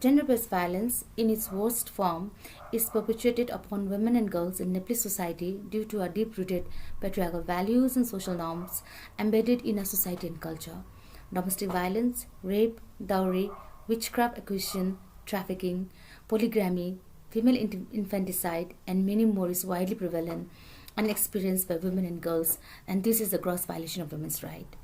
Gender-based violence, in its worst form, is perpetuated upon women and girls in Nepalese society due to our deep-rooted patriarchal values and social norms embedded in our society and culture. Domestic violence, rape, dowry, witchcraft acquisition, trafficking, polygamy, female infanticide, and many more is widely prevalent and experienced by women and girls, and this is a gross violation of women's rights.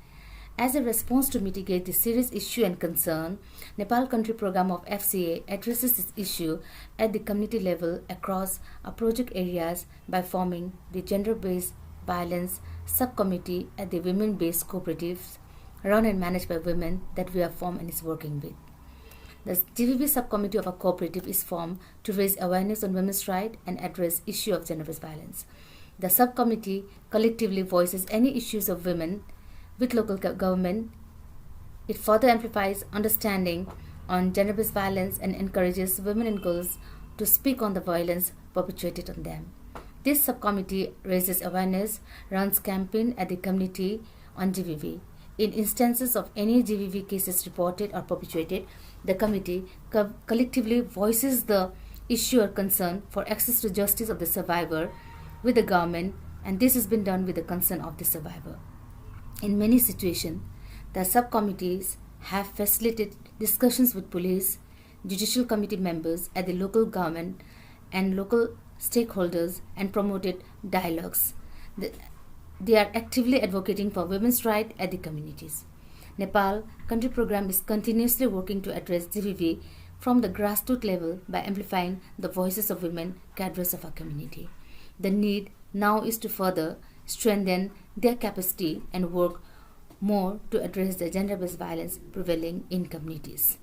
As a response to mitigate this serious issue and concern, Nepal Country Program of FCA addresses this issue at the community level across our project areas by forming the Gender-Based Violence Subcommittee at the women-based cooperatives run and managed by women that we have formed and is working with. The GVV subcommittee of a cooperative is formed to raise awareness on women's rights and address issue of gender-based violence. The subcommittee collectively voices any issues of women with local government. It further amplifies understanding on gender-based violence and encourages women and girls to speak on the violence perpetrated on them. This subcommittee raises awareness, runs campaign at the community on GVV. In instances of any GVV cases reported or perpetrated, the committee collectively voices the issue or concern for access to justice of the survivor with the government, and this has been done with the consent of the survivor. In many situations, the subcommittees have facilitated discussions with police, judicial committee members at the local government and local stakeholders and promoted dialogues. They are actively advocating for women's rights at the communities. Nepal Country Program is continuously working to address GVV from the grassroots level by amplifying the voices of women cadres of our community. The need now is to further strengthen their capacity and work more to address the gender-based violence prevailing in communities.